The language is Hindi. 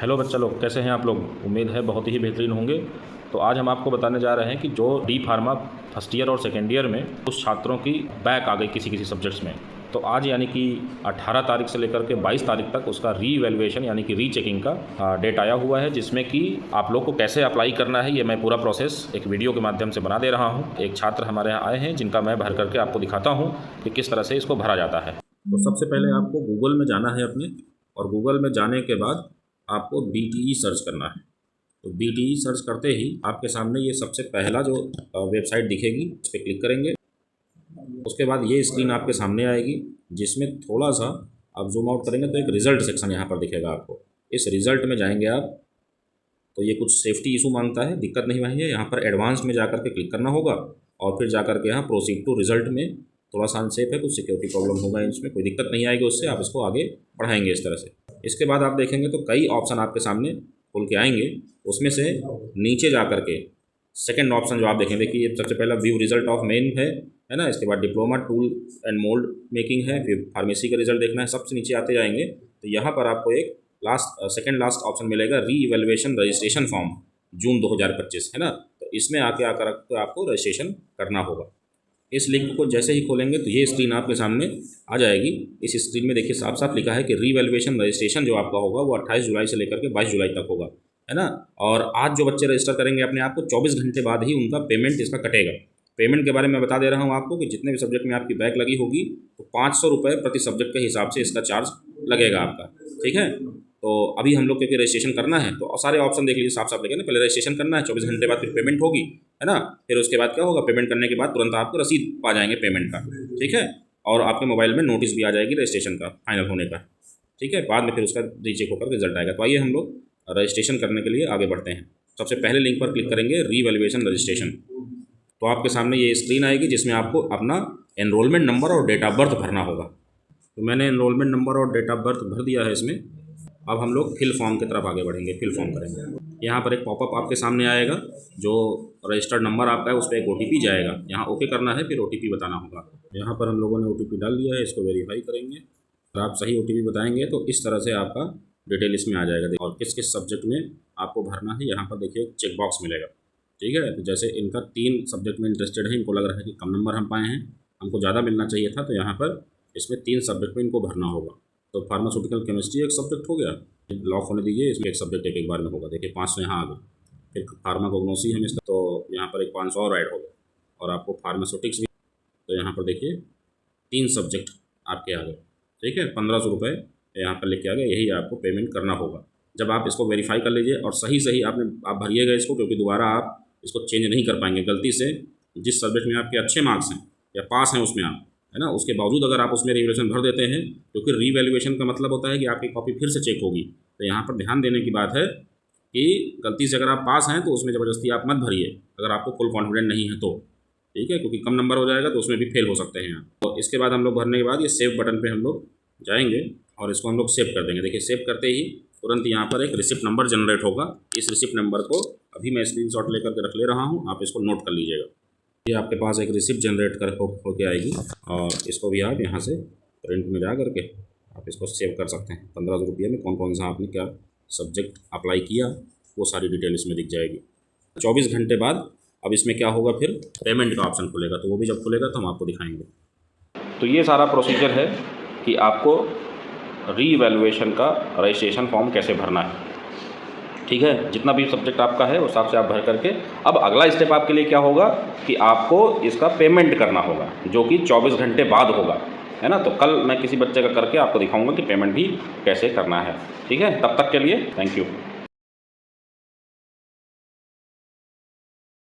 हेलो बच्चा लोग, कैसे हैं आप लोग? उम्मीद है बहुत ही बेहतरीन होंगे। तो आज हम आपको बताने जा रहे हैं कि जो डी फार्मा फर्स्ट ईयर और सेकेंड ईयर में कुछ छात्रों की बैक आ गई किसी सब्जेक्ट्स में, तो आज यानी कि 18 तारीख से लेकर के 22 तारीख तक उसका री इवैल्यूएशन यानी कि रीचेकिंग का डेट आया हुआ है, जिसमें कि आप लोग को कैसे अप्लाई करना है ये मैं पूरा प्रोसेस एक वीडियो के माध्यम से बना दे रहा हूँ। एक छात्र हमारे यहाँ आए हैं जिनका मैं भर करके आपको दिखाता हूँ कि किस तरह से इसको भरा जाता है। तो सबसे पहले आपको गूगल में जाना है अपने, और गूगल में जाने के बाद आपको BTE सर्च करना है। तो BTE सर्च करते ही आपके सामने ये सबसे पहला जो वेबसाइट दिखेगी उस पर क्लिक करेंगे। उसके बाद ये स्क्रीन आपके सामने आएगी, जिसमें थोड़ा सा आप जूम आउट करेंगे तो एक रिज़ल्ट सेक्शन यहाँ पर दिखेगा आपको। इस रिज़ल्ट में जाएंगे आप, तो ये कुछ सेफ्टी इशू मांगता है, दिक्कत नहीं भाई है। यहाँ पर एडवांस में जाकर के क्लिक करना होगा और फिर जाकर के यहाँ प्रोसीड टू रिज़ल्ट में थोड़ा सा अनसेफ है, कुछ सिक्योरिटी प्रॉब्लम होगा, इसमें कोई दिक्कत नहीं आएगी, उससे आप इसको आगे बढ़ाएंगे इस तरह से। इसके बाद आप देखेंगे तो कई ऑप्शन आपके सामने खुल के आएंगे। उसमें से नीचे जा कर के सेकेंड ऑप्शन जो आप देखेंगे कि ये सबसे पहला व्यू रिजल्ट ऑफ मेन है ना। इसके बाद diploma tool and mould making है, फिर फार्मेसी का रिजल्ट देखना है। सबसे नीचे आते जाएंगे तो यहाँ पर आपको एक सेकेंड लास्ट ऑप्शन मिलेगा, री इवैल्यूएशन रजिस्ट्रेशन फॉर्म जून 2025 है ना। तो इसमें आके आकर आपको रजिस्ट्रेशन करना होगा। इस लिंक को जैसे ही खोलेंगे तो ये स्क्रीन आपके सामने आ जाएगी। इस स्क्रीन में देखिए साफ साफ लिखा है कि रीवैल्यूएशन रजिस्ट्रेशन जो आपका होगा वो 28 जुलाई से लेकर के 22 जुलाई तक होगा, है ना। और आज जो बच्चे रजिस्टर करेंगे अपने आप को 24 घंटे बाद ही उनका पेमेंट इसका कटेगा। पेमेंट के बारे में बता दे रहा हूँ आपको कि जितने भी सब्जेक्ट में आपकी बैक लगी होगी तो 500 रुपये प्रति सब्जेक्ट के हिसाब से इसका चार्ज लगेगा आपका, ठीक है। तो अभी हम लोग क्योंकि रजिस्ट्रेशन करना है तो सारे ऑप्शन देख लीजिए, साफ साफ लिखे ना, पहले रजिस्ट्रेशन करना है, 24 घंटे बाद फिर पेमेंट होगी, है ना। फिर उसके बाद क्या होगा, पेमेंट करने के बाद तुरंत आपको रसीद पा जाएंगे पेमेंट का, ठीक है। और आपके मोबाइल में नोटिस भी आ जाएगी रजिस्ट्रेशन का फाइनल होने का, ठीक है। बाद में फिर उसका रीचेक होकर रिजल्ट आएगा। तो आइए हम लोग रजिस्ट्रेशन करने के लिए आगे बढ़ते हैं। सबसे पहले लिंक पर क्लिक करेंगे, रीवैल्यूएशन रजिस्ट्रेशन। तो आपके सामने ये स्क्रीन आएगी जिसमें आपको अपना एनरोलमेंट नंबर और डेट ऑफ बर्थ भरना होगा। तो मैंने एनरोलमेंट नंबर और डेट ऑफ बर्थ भर दिया है इसमें। अब हम लोग फिल फॉर्म की तरफ आगे बढ़ेंगे, फिल फॉर्म करेंगे। यहाँ पर एक पॉपअप आपके सामने आएगा, जो रजिस्टर्ड नंबर आपका है उस पर एक OTP जाएगा, यहाँ ओके करना है, फिर OTP बताना होगा। यहाँ पर हम लोगों ने OTP डाल दिया है, इसको वेरीफाई करेंगे। अगर आप सही OTP बताएंगे तो इस तरह से आपका डिटेल इसमें आ जाएगा। और किस किस सब्जेक्ट में आपको भरना है यहाँ पर देखिए एक चेक बॉक्स मिलेगा, ठीक है। तो जैसे इनका 3 सब्जेक्ट में इंटरेस्टेड है, इनको लग रहा है कि कम नंबर हम पाए हैं, हमको ज़्यादा मिलना चाहिए था, तो यहाँ पर इसमें 3 सब्जेक्ट में इनको भरना होगा। तो फार्मास्यूटिकल केमिस्ट्री एक सब्जेक्ट हो गया, लॉक होने दीजिए, इसमें एक सब्जेक्ट एक बार में होगा। देखिए 500 यहाँ आ गए। फिर फार्माकोग्नोसी हम इसका, तो यहाँ पर एक 500 और ऐड होगा। और आपको फार्मास्यूटिक्स भी, तो यहाँ पर देखिए 3 सब्जेक्ट आपके आ गए, ठीक है। 1500 रुपये यहाँ पर लिख के आ गए, यही आपको पेमेंट करना होगा। जब आप इसको वेरीफाई कर लीजिए और सही आप भरिएगा इसको, क्योंकि दोबारा आप इसको चेंज नहीं कर पाएंगे। गलती से जिस सब्जेक्ट में आपके अच्छे मार्क्स हैं या पास हैं उसमें आप, है ना, उसके बावजूद अगर आप उसमें रिवैल्यूएशन भर देते हैं, क्योंकि रीवैल्यूएशन का मतलब होता है कि आपकी कॉपी फिर से चेक होगी। तो यहाँ पर ध्यान देने की बात है कि गलती से अगर आप पास हैं तो उसमें ज़बरदस्ती आप मत भरिए, अगर आपको फुल कॉन्फिडेंट नहीं है तो, ठीक है, क्योंकि कम नंबर हो जाएगा तो उसमें भी फेल हो सकते हैं। तो इसके बाद हम लोग भरने के बाद ये सेव बटन पर हम लोग जाएंगे और इसको हम लोग सेव कर देंगे। देखिए सेव करते ही तुरंत यहाँ पर एक रिसिप्ट नंबर जनरेट होगा। इस रिसिप्ट नंबर को अभी मैं स्क्रीनशॉट लेकर के रख ले रहा हूँ, आप इसको नोट कर लीजिएगा। ये आपके पास एक रिसिप्ट जनरेट कर होके आएगी, और इसको भी आप यहाँ से प्रिंट में जा करके आप इसको सेव कर सकते हैं। 1500 रुपये में कौन कौन सा आपने क्या सब्जेक्ट अप्लाई किया वो सारी डिटेल इसमें दिख जाएगी। 24 घंटे बाद अब इसमें क्या होगा, फिर पेमेंट का ऑप्शन खुलेगा, तो वो भी जब खुलेगा तो हम आपको दिखाएंगे। तो ये सारा प्रोसीजर है कि आपको रीवैल्यूएशन का रजिस्ट्रेशन फॉर्म कैसे भरना है, ठीक है। जितना भी सब्जेक्ट आपका है उस हिसाब से आप भर करके, अब अगला स्टेप आपके लिए क्या होगा कि आपको इसका पेमेंट करना होगा, जो कि 24 घंटे बाद होगा, है ना। तो कल मैं किसी बच्चे का करके आपको दिखाऊंगा कि पेमेंट भी कैसे करना है, ठीक है। तब तक के लिए थैंक यू।